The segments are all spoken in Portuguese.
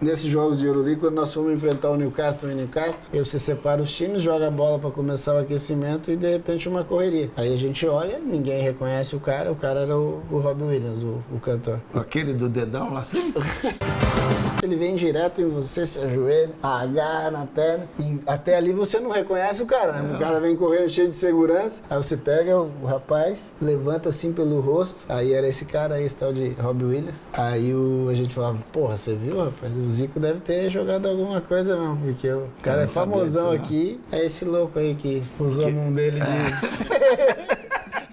nesses jogos de Euroleague, quando nós fomos enfrentar o Newcastle e Newcastle, aí você separa os times, joga a bola pra começar o aquecimento e de repente uma correria. Aí a gente olha, ninguém reconhece o cara era o Robbie Williams, o cantor. Aquele do dedão lá assim? Ele vem direto em você, se ajoelha, agarra na perna e até ali você não reconhece o cara, né? O cara vem correndo cheio de segurança, aí você pega o rapaz, levanta assim pelo rosto, aí era esse cara aí, esse tal de Robbie Williams. Aí a gente falava, porra, você viu, rapaz? O Zico deve ter jogado alguma coisa mesmo, porque o cara é famosão aqui, é esse louco aí que usou a mão dele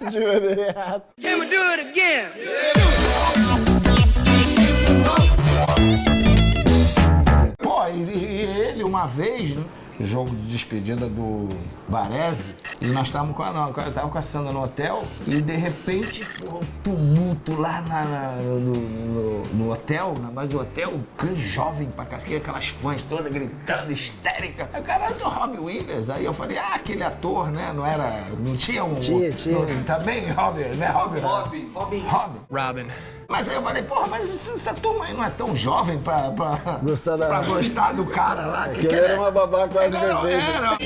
de maneira errada. Can we do it again? Pô, e ele uma vez, né, jogo de despedida do Baresi, e nós estávamos eu tava com a Sandra no hotel, e de repente, pô, um tumulto lá no hotel, na base do hotel, um jovem pra casqueira, aquelas fãs todas gritando, histérica. Aí o cara era do Robbie Williams, aí eu falei, aquele ator, né, não tinha um... Tinha. Também Robbie, né, Robin. Robin. Mas aí eu falei, porra, mas essa turma aí não é tão jovem pra Gostar gostar do cara lá. Que ele era uma babá quase perfeita.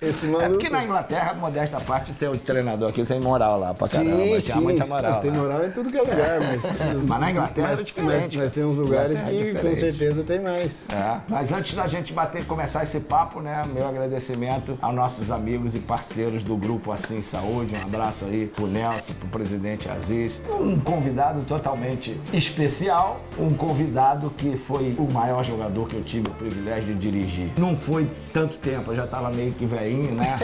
Esse maluco... É porque na Inglaterra, modesta parte, tem o treinador aqui, tem moral lá pra caramba. Sim. Tinha muita moral. Mas tem moral em tudo que é lugar, mas na Inglaterra é diferente. Mas tem uns lugares que com certeza tem mais. É. Mas antes da gente começar esse papo, né, meu agradecimento aos nossos amigos e parceiros do grupo Assim Saúde. Um abraço aí pro Nelson, pro presidente Aziz. Um convidado totalmente especial, um convidado que foi o maior jogador que eu tive o privilégio de dirigir. Não foi tanto tempo, eu já tava meio que velhinho, né?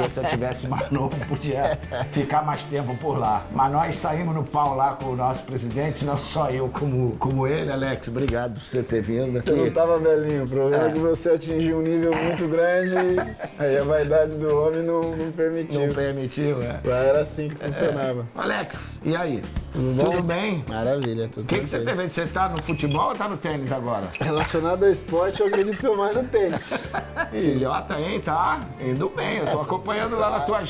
Se eu tivesse mais novo, podia ficar mais tempo por lá. Mas nós saímos no pau lá com o nosso presidente, não só eu como ele. Alex, obrigado por você ter vindo aqui. Você não tava velhinho, o problema é que você atingiu um nível muito grande e aí a vaidade do homem não permitiu. Não permitiu, é. Lá era assim que funcionava. Alex, e aí? Tudo bom? Tudo bem? Maravilha, tudo O que você tem feito? Você tá no futebol ou tá no tênis agora? Relacionado ao esporte, eu acredito mais no tênis. Filhota, hein? Tá indo bem. Eu tô acompanhando lá na tua...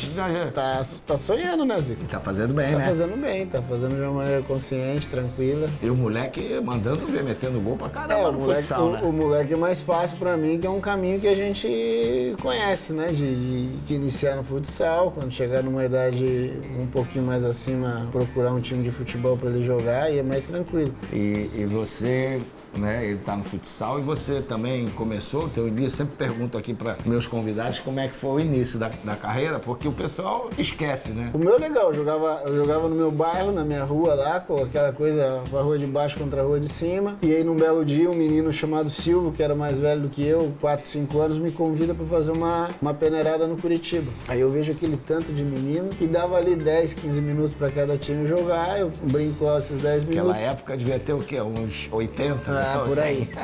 Tá sonhando, né, Zico? Tá fazendo bem, Tá né? fazendo bem, tá fazendo de uma maneira consciente, tranquila. E o moleque mandando ver, metendo gol pra caramba no futsal, né? O moleque é mais fácil pra mim, que é um caminho que a gente conhece, né? De iniciar no futsal, quando chegar numa idade um pouquinho mais acima, procurar um time de futebol pra ele jogar e é mais tranquilo. E você, né, ele tá no futsal e você também começou o teu início. Sempre pergunto aqui para meus convidados como é que foi o início da carreira, porque o pessoal esquece, né? O meu é legal, eu jogava no meu bairro, na minha rua lá, com aquela coisa, a rua de baixo contra a rua de cima. E aí num belo dia, um menino chamado Silvio, que era mais velho do que eu, 4, 5 anos, me convida para fazer uma peneirada no Curitiba. Aí eu vejo aquele tanto de menino e dava ali 10, 15 minutos para cada time jogar, eu brinco lá esses 10 minutos. Naquela época devia ter o quê? Uns 80? Ah,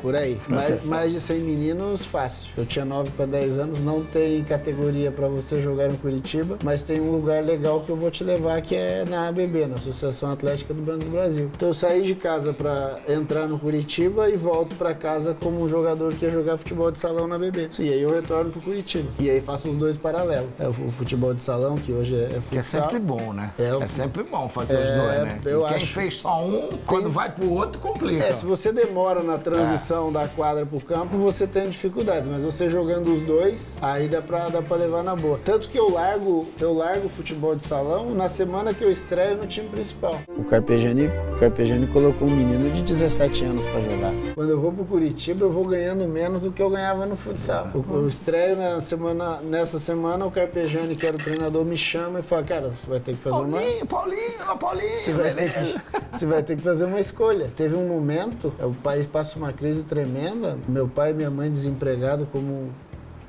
por aí. Mais de 100 meninos, fácil. Eu tinha 9 para 10 anos, não tem categoria para você jogar no Curitiba, mas tem um lugar legal que eu vou te levar, que é na ABB, na Associação Atlética do Banco do Brasil. Então eu saí de casa para entrar no Curitiba e volto para casa como um jogador que ia jogar futebol de salão na ABB. E aí eu retorno pro Curitiba. E aí faço os dois paralelos. É o futebol de salão, que hoje é futsal. Que é sempre bom, né? É sempre bom fazer os dois, né? Quem fez só um, quando vai pro outro, complica. Se você demora na transição da quadra pro campo, você tem dificuldades, mas você jogando os dois, aí dá pra levar na boa. Tanto que eu largo o futebol de salão na semana que eu estreio no time principal. O Carpegiani colocou um menino de 17 anos pra jogar. Quando eu vou pro Curitiba, eu vou ganhando menos do que eu ganhava no futsal. Eu estreio nessa semana, o Carpegiani, que era o treinador, me chama e fala, cara, você vai ter que fazer Paulinho, você vai ter que fazer uma escolha. Teve um momento, o país passa uma crise tremenda, meu pai e minha mãe desempregados como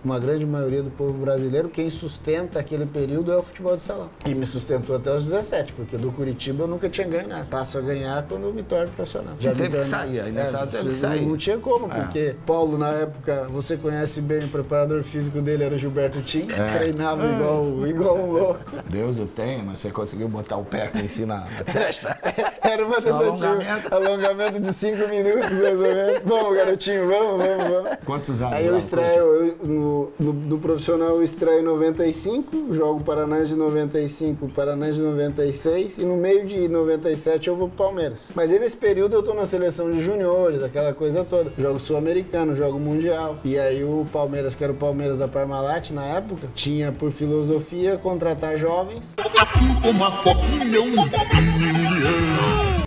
uma grande maioria do povo brasileiro, quem sustenta aquele período é o futebol de salão. E me sustentou até os 17, porque do Curitiba eu nunca tinha ganho nada. Passo a ganhar quando eu me torno profissional. Já teve que sair, aí nessa teve que sair. Não tinha como, porque Paulo, na época, você conhece bem, o preparador físico dele era o Gilberto Tim, treinava igual um louco. Deus o tenha, mas você conseguiu botar o pé aqui em cima na testa. Era uma tentativa, alongamento de 5 minutos, mais ou menos. Vamos, garotinho, vamos. Quantos anos? Aí eu estreio, no profissional eu estreio em 95, jogo Paranaense de 95, Paranaense de 96 e no meio de 97 eu vou pro Palmeiras. Mas aí nesse período eu tô na seleção de juniores, aquela coisa toda. Jogo sul-americano, jogo mundial. E aí o Palmeiras, que era o Palmeiras da Parmalat na época, tinha por filosofia contratar jovens,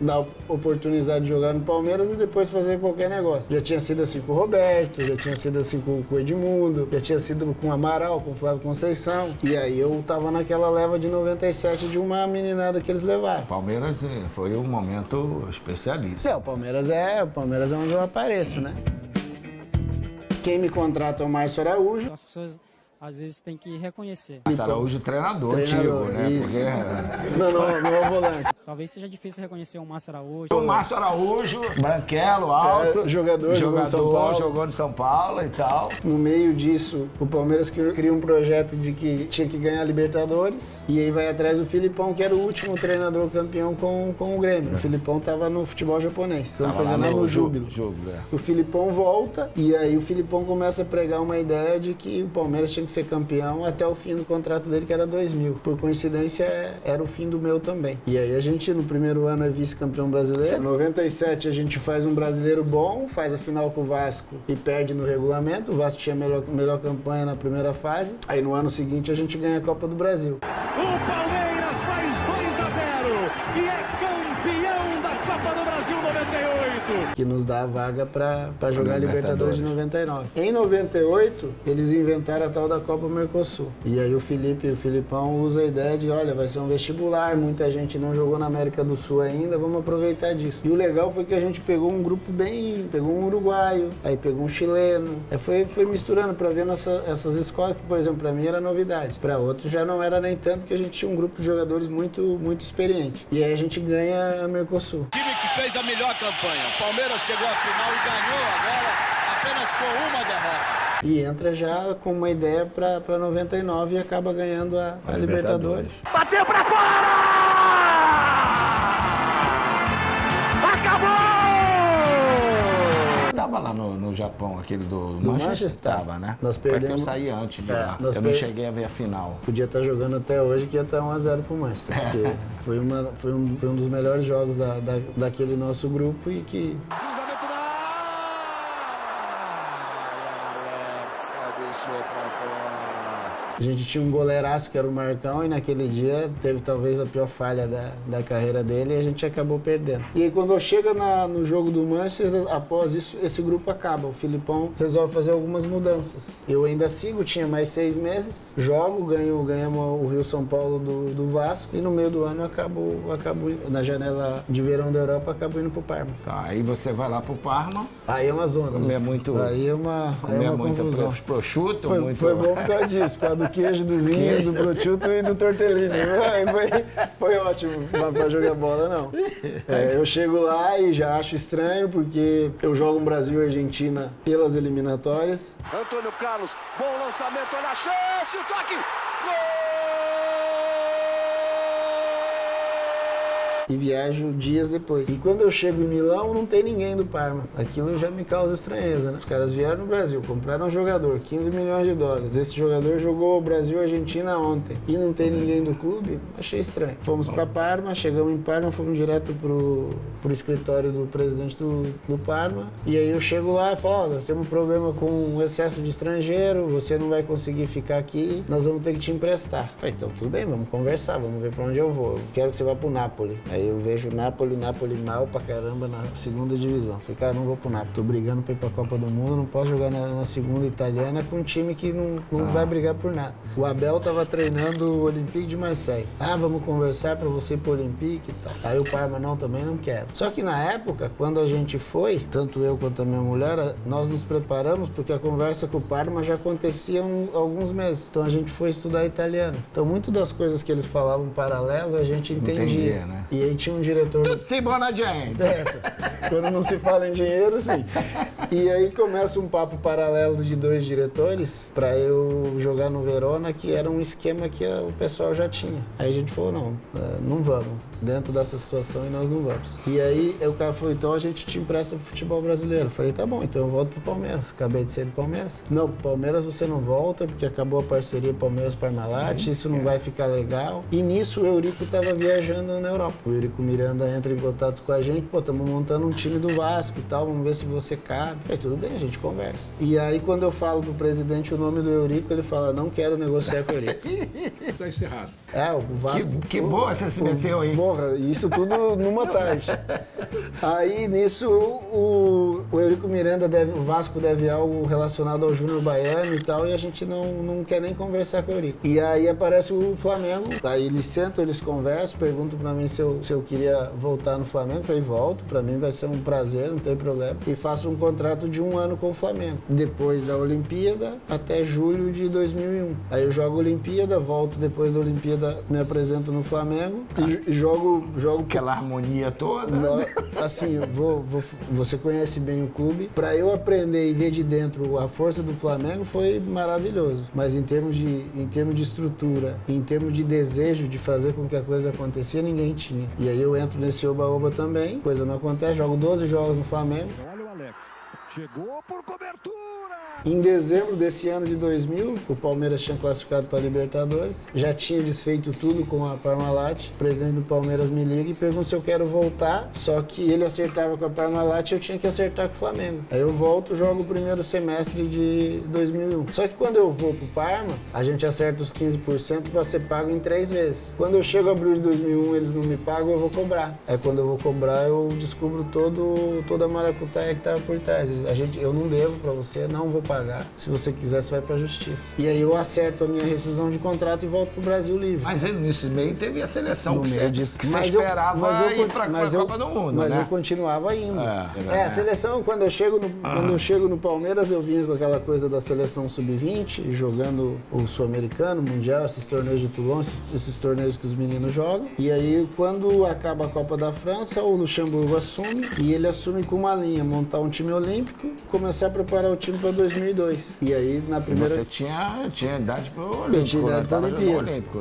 dar oportunidade de jogar no Palmeiras e depois fazer qualquer negócio. Já tinha sido assim com o Roberto, já tinha sido assim com o Edmundo, já tinha sido com o Amaral, com o Flávio Conceição. E aí eu tava naquela leva de 97 de uma meninada que eles levaram. Palmeiras foi um momento especialista. O Palmeiras é onde eu apareço, né? Quem me contrata é o Márcio Araújo. As pessoas às vezes têm que reconhecer. Márcio Araújo, treinador antigo, né? Isso. Porque... Não é o volante. Talvez seja difícil reconhecer o Márcio Araújo. O Márcio Araújo, branquelo, alto, jogador, jogou em São Paulo. Jogou no São Paulo e tal. No meio disso, o Palmeiras cria um projeto de que tinha que ganhar Libertadores. E aí vai atrás do Filipão, que era o último treinador campeão com o Grêmio. O Filipão tava no futebol japonês. Então Tava lá no Júbilo. É. O Filipão volta e aí o Filipão começa a pregar uma ideia de que o Palmeiras tinha que ser campeão até o fim do contrato dele, que era 2000. Por coincidência, era o fim do meu também. E aí a gente, no primeiro ano, é vice-campeão brasileiro. Em 97, a gente faz um brasileiro bom, faz a final com o Vasco e perde no regulamento. O Vasco tinha a melhor campanha na primeira fase. Aí no ano seguinte, a gente ganha a Copa do Brasil. O Palmeiras faz 2-0 e é campeão da Copa do Brasil 98. Que nos dá a vaga pra jogar a Libertadores de 99. Em 98, eles inventaram a tal da Copa Mercosul. E aí o Filipão usa a ideia de, olha, vai ser um vestibular, muita gente não jogou na América do Sul ainda, vamos aproveitar disso. E o legal foi que a gente pegou um grupo pegou um uruguaio, aí pegou um chileno, aí foi misturando pra ver essas escolas, que, por exemplo, pra mim era novidade. Pra outros já não era nem tanto, porque a gente tinha um grupo de jogadores muito, muito experiente. E aí a gente ganha a Mercosul. O time que fez a melhor campanha. O Palmeiras chegou à final e ganhou agora apenas com uma derrota. E entra já com uma ideia pra 99 e acaba ganhando a Libertadores. Bateu pra fora! Acabou! Tava lá no Japão, aquele do Manchester, tava, né? Nós Parece que perdemos. eu saí antes de É, lá. nós Eu não cheguei a ver a final. Podia estar jogando até hoje, que ia estar 1-0 pro Manchester. Porque foi um dos melhores jogos daquele nosso grupo e que... Cruzamento na área. Alex cabeçou pra fora. A gente tinha um goleiraço que era o Marcão e naquele dia teve talvez a pior falha da carreira dele e a gente acabou perdendo. E aí quando chega no jogo do Manchester, após isso, esse grupo acaba. O Filipão resolve fazer algumas mudanças. Eu ainda sigo, tinha mais 6 meses, ganhamos o Rio São Paulo do Vasco e no meio do ano acabou na janela de verão da Europa, acabou indo pro Parma. Tá, aí você vai lá pro Parma. Aí é uma zona. Comer muito... Aí é uma confusão. Prosciutto, Foi bom por causa disso, por causa do queijo, do vinho, do prosciutto e do tortellini. Foi ótimo pra jogar bola, não. Eu chego lá e já acho estranho, porque eu jogo no Brasil e Argentina pelas eliminatórias. Antônio Carlos, bom lançamento, olha a chance, o toque! Gol! E viajo dias depois. E quando eu chego em Milão, não tem ninguém do Parma. Aquilo já me causa estranheza, né? Os caras vieram no Brasil, compraram um jogador, 15 milhões de dólares. Esse jogador jogou Brasil e Argentina ontem. E não tem ninguém do clube? Achei estranho. Fomos pra Parma, chegamos em Parma, fomos direto pro escritório do presidente do Parma. E aí eu chego lá e falo, nós temos um problema com o excesso de estrangeiro, você não vai conseguir ficar aqui, nós vamos ter que te emprestar. Falei, então tudo bem, vamos conversar, vamos ver pra onde eu vou. Eu quero que você vá pro Napoli. Aí eu vejo o Napoli mal pra caramba na segunda divisão. Falei, cara, não vou pro Napoli. Tô brigando pra ir pra Copa do Mundo, não posso jogar na segunda italiana com um time que não vai brigar por nada. O Abel tava treinando o Olympique de Marseille. Vamos conversar pra você ir pro Olympique e tal. Aí o Parma, não, também não quero. Só que na época, quando a gente foi, tanto eu quanto a minha mulher, nós nos preparamos porque a conversa com o Parma já acontecia há alguns meses. Então a gente foi estudar italiano. Então muito das coisas que eles falavam paralelo, a gente entendia. Né? E aí aí tinha um diretor... Tutti buona gente. Quando não se fala em dinheiro, sim. E aí começa um papo paralelo de 2 diretores para eu jogar no Verona, que era um esquema que o pessoal já tinha. Aí a gente falou, não vamos. Dentro dessa situação e nós não vamos. E aí o cara falou, então a gente te empresta pro futebol brasileiro. Eu falei, tá bom, então eu volto pro Palmeiras. Acabei de sair do Palmeiras. Não, pro Palmeiras você não volta, porque acabou a parceria Palmeiras-Parmalat, isso não vai ficar legal. E nisso o Eurico tava viajando na Europa. O Eurico Miranda entra em contato com a gente, pô, estamos montando um time do Vasco e tal, vamos ver se você cabe. Aí tudo bem, a gente conversa. E aí quando eu falo pro presidente o nome do Eurico, ele fala, não quero negociar com o Eurico. Tá encerrado. O Vasco... Que boa você se meteu aí. Porra, isso tudo numa tarde. Aí, nisso, o Eurico Miranda o Vasco deve algo relacionado ao Júnior Baiano e tal, e a gente não quer nem conversar com o Eurico. E aí aparece o Flamengo, aí eles sentam, eles conversam, perguntam pra mim se eu queria voltar no Flamengo. Eu falei, volto, pra mim vai ser um prazer, não tem problema. E faço um contrato de 1 ano com o Flamengo. Depois da Olimpíada, até julho de 2001. Aí eu jogo a Olimpíada, volto depois da Olimpíada, me apresento no Flamengo e jogo Aquela harmonia toda. Assim, você conhece bem o clube. Para eu aprender e ver de dentro a força do Flamengo foi maravilhoso. Mas em termos de estrutura, em termos de desejo de fazer com que a coisa acontecia, ninguém tinha. E aí eu entro nesse oba-oba também, coisa não acontece, jogo 12 jogos no Flamengo. Olha o Alex. Chegou por cobertura. Em dezembro desse ano de 2000, o Palmeiras tinha classificado para a Libertadores, já tinha desfeito tudo com a Parmalat. O presidente do Palmeiras me liga e pergunta se eu quero voltar, só que ele acertava com a Parmalat e eu tinha que acertar com o Flamengo. Aí eu volto, jogo o primeiro semestre de 2001. Só que quando eu vou pro Parma, a gente acerta os 15% para ser pago em 3 vezes. Quando eu chego a abril de 2001, eles não me pagam, eu vou cobrar. Aí quando eu vou cobrar, eu descubro toda a maracutaia que estava por trás. Eu não devo para você, não vou pagar. Se você quiser, você vai pra justiça. E aí eu acerto a minha rescisão de contrato e volto pro Brasil livre. Mas nesse meio teve a seleção No que meio você disso. esperava ir pra Copa do Mundo, mas né? eu continuava indo. A seleção, quando eu chego no Palmeiras, eu vinha com aquela coisa da seleção sub-20, jogando o Sul-Americano, Mundial, esses torneios de Toulon, esses torneios que os meninos jogam. E aí, quando acaba a Copa da França, o Luxemburgo assume, e ele assume com uma linha, montar um time olímpico, começar a preparar o time para 2002. E aí, na primeira... Você tinha idade pro Olímpico, eu tinha idade pro Olímpico.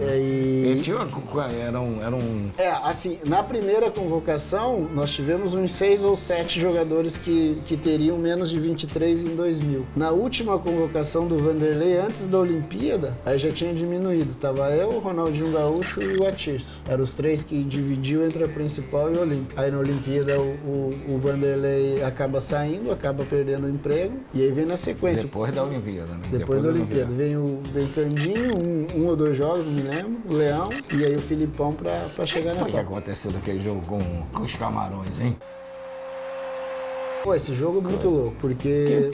Assim, na primeira convocação, nós tivemos uns 6 ou 7 jogadores que teriam menos de 23 em 2000. Na última convocação do Vanderlei, antes da Olimpíada, aí já tinha diminuído. Tava eu, o Ronaldinho Gaúcho e o Atirso. Eram os 3 que dividiam entre a principal e a Olímpica. Aí na Olimpíada, o Vanderlei acaba saindo, acaba perdendo o emprego, e aí vem na sequência. Depois da Olimpíada, né? Depois da Olimpíada. Vem Candinho, um ou 2 jogos, não me lembro, o Leão, e aí o Filipão pra chegar na Copa. O que aconteceu naquele jogo com os Camarões, hein? Pô, esse jogo é muito louco, porque...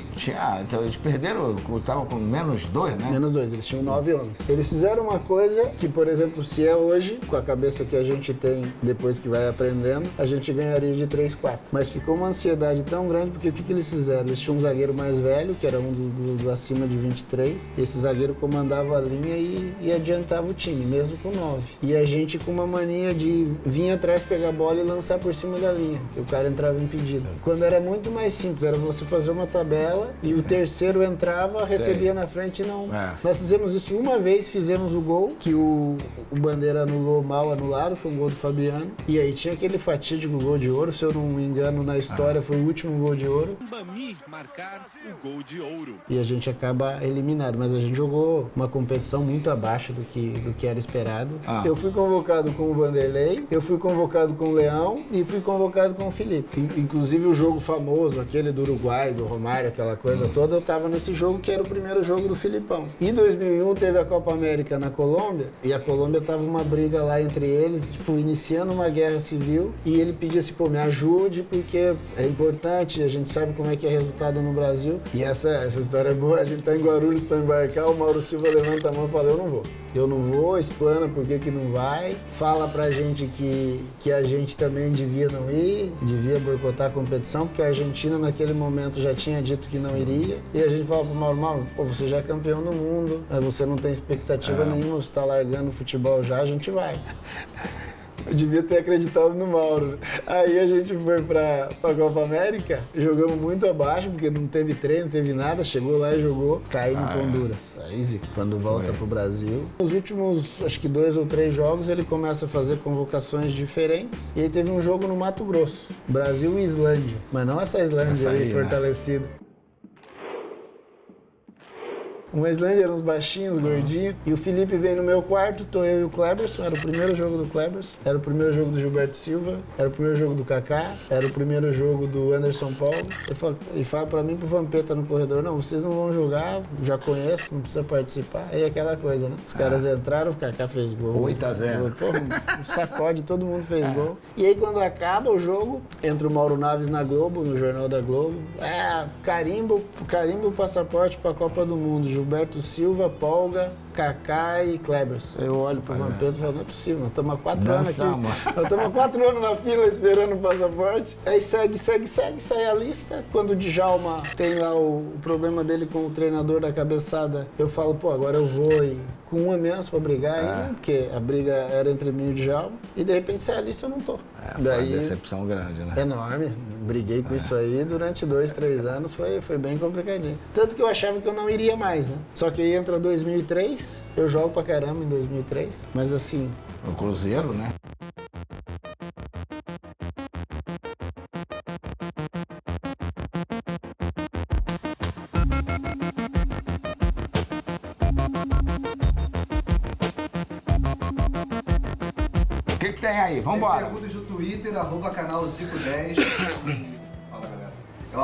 Então eles perderam, estavam com -2, né? -2, eles tinham 9 homens. Eles fizeram uma coisa que, por exemplo, se é hoje, com a cabeça que a gente tem depois que vai aprendendo, a gente ganharia de 3-4. Mas ficou uma ansiedade tão grande, porque o que eles fizeram? Eles tinham um zagueiro mais velho, que era um do acima de 23. Esse zagueiro comandava a linha e adiantava o time, mesmo com 9. E a gente com uma mania de vir atrás, pegar a bola e lançar por cima da linha. E o cara entrava impedido. Quando era muito mais simples, era você fazer uma tabela e o terceiro entrava, recebia na frente e não... Nós fizemos isso uma vez, fizemos o gol, que o Bandeira anulou mal anulado, foi um gol do Fabiano. E aí tinha aquele fatídico gol de ouro, se eu não me engano, na história foi o último gol de ouro. Bami marcar o gol de ouro. E a gente acaba eliminado, mas a gente jogou uma competição muito abaixo do que era esperado. Eu fui convocado com o Vanderlei, eu fui convocado com o Leão e fui convocado com o Felipe. Inclusive o jogo famoso, aquele do Uruguai, do Romário, aquela coisa toda, eu tava nesse jogo que era o primeiro jogo do Filipão. Em 2001 teve a Copa América na Colômbia, e a Colômbia tava uma briga lá entre eles, tipo, iniciando uma guerra civil, e ele pedia assim, pô, me ajude, porque é importante, a gente sabe como é que é resultado no Brasil. E essa história é boa, a gente tá em Guarulhos pra embarcar, o Mauro Silva levanta a mão e fala, eu não vou, explana por que não vai, fala pra gente que a gente também devia não ir, devia boicotar a competição, porque a Argentina naquele momento já tinha dito que não iria, e a gente fala pro Mauro, pô, você já é campeão do mundo, você não tem expectativa nenhuma, você tá largando o futebol já, a gente vai. devia ter acreditado no Mauro. Aí a gente foi pra Copa América, jogamos muito abaixo, porque não teve treino, não teve nada, chegou lá e jogou, caímos com Honduras. Aí, zica, quando volta pro Brasil. Nos últimos, acho que 2 ou 3 jogos, ele começa a fazer convocações diferentes. E aí teve um jogo no Mato Grosso, Brasil e Islândia. Mas não essa Islândia aí, fortalecida. Uma Islândia, eram uns baixinhos, gordinhos. E o Felipe veio no meu quarto, tô eu e o Kleberson. Era o primeiro jogo do Kleberson. Era o primeiro jogo do Gilberto Silva. Era o primeiro jogo do Kaká. Era o primeiro jogo do Anderson Paulo. E fala pra mim, pro Vampeta no corredor, não, vocês não vão jogar, já conheço, não precisa participar. Aí aquela coisa, né? Os caras entraram, o Kaká fez gol. 8-0. Um sacode, todo mundo fez gol. E aí quando acaba o jogo, entra o Mauro Naves na Globo, no Jornal da Globo. Carimba o passaporte pra Copa do Mundo. Gilberto Silva, Polga, Kaká e Kleberson. Eu olho pro Vampeta e falo, não é possível, nós estamos há 4 anos aqui. Nós estamos há 4 anos na fila esperando o passaporte. Aí segue, sai a lista. Quando o Djalma tem lá o problema dele com o treinador da cabeçada, eu falo, pô, agora eu vou e com um a menos pra brigar ainda, porque a briga era entre mim e o Djalma. E de repente sai a lista e eu não tô. Daí, uma decepção grande, né? Enorme. Briguei com isso aí durante 2, 3 anos, foi bem complicadinho. Tanto que eu achava que eu não iria mais, né? Só que aí entra 2003, eu jogo pra caramba em 2003, mas assim... O Cruzeiro, né? O que tem aí? Vambora. Tem perguntas do Twitter, @canal510. Fala, galera. É o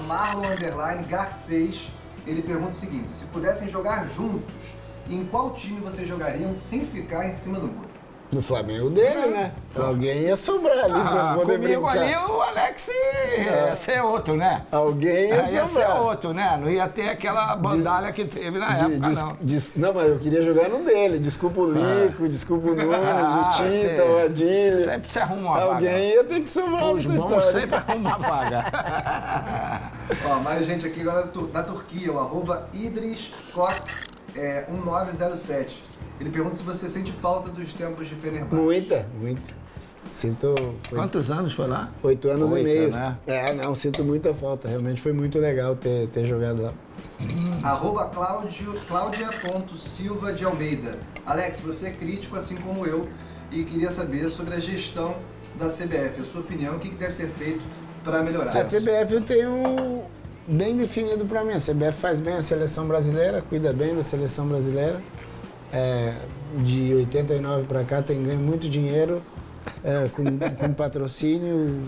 @Marlon_Gar6. Ele pergunta o seguinte: se pudessem jogar juntos, em qual time vocês jogariam sem ficar em cima do muro? No Flamengo dele, né? Alguém ia sobrar ali pra poder comigo brincar. ali o Alex ia ser outro, né? Alguém Ia ser sobrar. outro, né? Não ia ter aquela bandalha que teve na época, não. Não, mas eu queria jogar no dele. Desculpa o Lico, desculpa o Nunes, o Tita, o Adílio. Sempre se arruma uma vaga. Alguém ia ter que sobrar Os nessa bons história. sempre arrumam uma vaga. Ó, mais gente aqui agora da Turquia, o @IdrisKok1907. Ele pergunta se você sente falta dos tempos de Fenerbahçe. Muita. Sinto... Quantos anos foi lá? 8 anos 8, e meio. né? Sinto muita falta. Realmente foi muito legal ter jogado lá. @Cláudia.Silva de Almeida. Alex, você é crítico assim como eu e queria saber sobre a gestão da CBF. A sua opinião, o que deve ser feito para melhorar? A CBF eu tenho bem definido para mim. A CBF faz bem a seleção brasileira, cuida bem da seleção brasileira. De 89 para cá tem ganho muito dinheiro com patrocínio,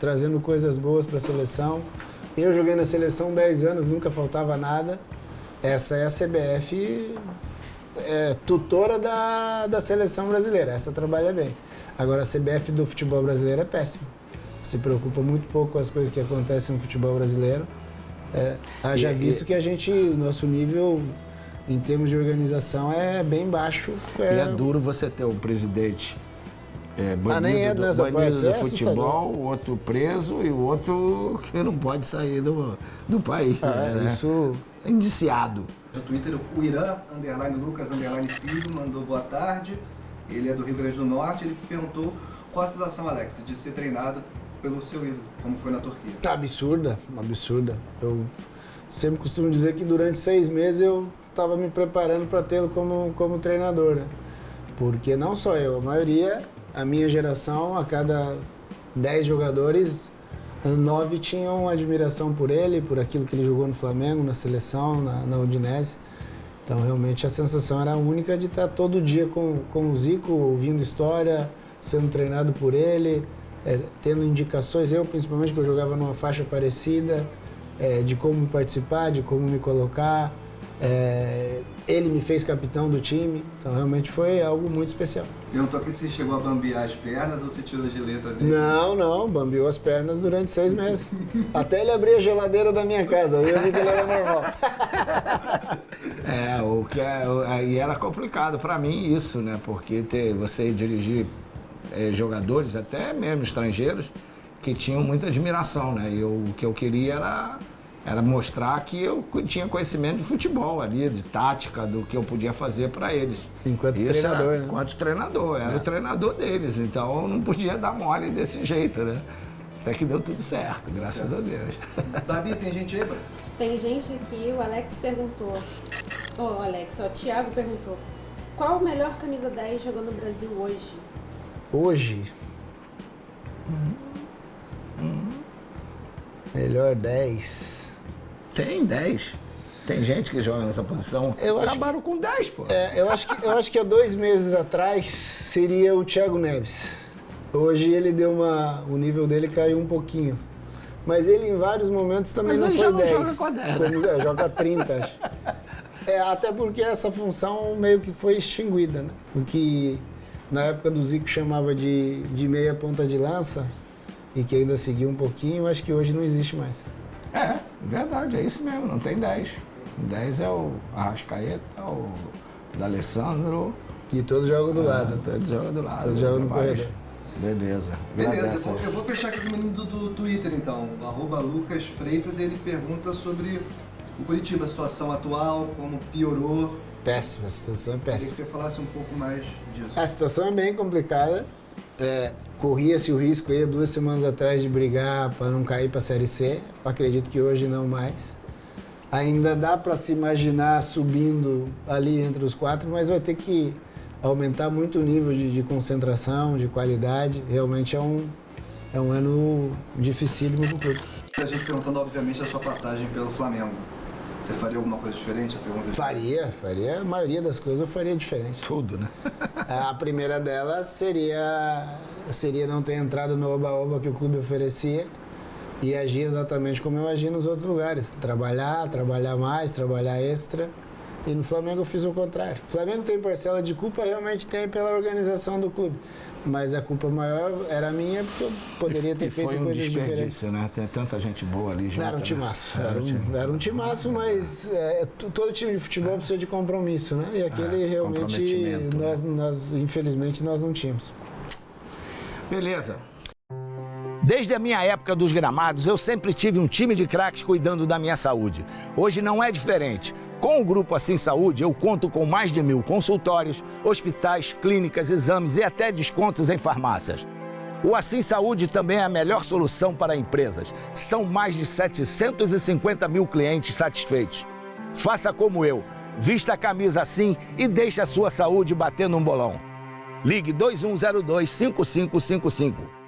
trazendo coisas boas para a seleção. Eu joguei na seleção 10 anos, nunca faltava nada. Essa é a CBF tutora da seleção brasileira, essa trabalha bem. Agora a CBF do futebol brasileiro é péssima. Se preocupa muito pouco com as coisas que acontecem no futebol brasileiro. Haja visto que o nosso nível... Em termos de organização, é bem baixo. E é duro você ter um presidente banido do futebol, o outro preso e o outro que não pode sair do país. Isso... Indiciado. No Twitter, o Irã_Lucas_Filho mandou boa tarde. Ele é do Rio Grande do Norte. Ele perguntou qual a sensação, Alex, de ser treinado pelo seu ídolo, como foi na Turquia. Absurda. Eu sempre costumo dizer que durante 6 meses eu estava me preparando para tê-lo como treinador, né? Porque não só eu, a maioria, a minha geração, a cada 10 jogadores, 9 tinham admiração por ele, por aquilo que ele jogou no Flamengo, na seleção, na Udinese. Então, realmente, a sensação era única de estar todo dia com o Zico, ouvindo história, sendo treinado por ele, tendo indicações, eu principalmente, que eu jogava numa faixa parecida, de como participar, de como me colocar. Ele me fez capitão do time, então realmente foi algo muito especial. Perguntou aqui se chegou a bambear as pernas ou se tirou de letra dele. Não, bambeou as pernas durante 6 meses. Até ele abrir a geladeira da minha casa, aí eu vi que ele era normal. E era complicado para mim isso, né? Porque você dirigir jogadores, até mesmo estrangeiros, que tinham muita admiração, né? E o que eu queria era Era mostrar que eu tinha conhecimento de futebol ali, de tática, do que eu podia fazer para eles. Enquanto treinador, né? Enquanto treinador, era o treinador deles, então eu não podia dar mole desse jeito, né? Até que deu tudo certo, graças a Deus. Babi, tem gente aí, Babi? Tem gente aqui, o Alex perguntou. O Thiago perguntou. Qual a melhor camisa 10 jogando no Brasil hoje? Hoje? Melhor 10. Tem 10. Tem gente que joga nessa posição. Acabaram com 10, pô. Eu acho que há 2 meses atrás seria o Thiago Neves. Hoje ele deu o nível dele caiu um pouquinho. Mas ele em vários momentos também não foi 10. Joga com a 10, né? Joga 30, acho. Até porque essa função meio que foi extinguida, né? O que na época do Zico chamava de meia ponta de lança e que ainda seguiu um pouquinho, acho que hoje não existe mais. Verdade, é isso mesmo, não tem 10. 10 é o Arrascaeta, o D'Alessandro. E todos jogam do lado. Todos jogam do lado. Todos jogam no corredor. Beleza. Eu vou fechar aqui com o menino do Twitter, então, o @Lucas Freitas, e ele pergunta sobre o Curitiba, a situação atual, como piorou. Péssima, a situação é péssima. Queria que você falasse um pouco mais disso. A situação é bem complicada. Corria-se o risco aí 2 semanas atrás de brigar para não cair para a Série C. Eu acredito que hoje não mais. Ainda dá para se imaginar subindo ali entre os 4, mas vai ter que aumentar muito o nível de concentração, de qualidade. Realmente é um ano dificílimo para o clube. A gente perguntando, obviamente, a sua passagem pelo Flamengo. Você faria alguma coisa diferente? A pergunta Faria. A maioria das coisas eu faria diferente. Tudo, né? A primeira delas seria não ter entrado no oba-oba que o clube oferecia e agir exatamente como eu agi nos outros lugares. Trabalhar mais, trabalhar extra. E no Flamengo eu fiz o contrário. O Flamengo tem parcela de culpa, realmente tem pela organização do clube. Mas a culpa maior era minha, porque eu poderia ter feito coisas diferentes. Foi um desperdício, né? Tem tanta gente boa ali junto. Era um timaço. Era um timaço, mas todo time de futebol precisa de compromisso, né? E aquele realmente, nós infelizmente, nós não tínhamos. Beleza. Desde a minha época dos gramados, eu sempre tive um time de craques cuidando da minha saúde. Hoje não é diferente. Com o Grupo Assim Saúde, eu conto com mais de 1000 consultórios, hospitais, clínicas, exames e até descontos em farmácias. O Assim Saúde também é a melhor solução para empresas. São mais de 750 mil clientes satisfeitos. Faça como eu. Vista a camisa assim e deixe a sua saúde bater num bolão. Ligue 2102-5555.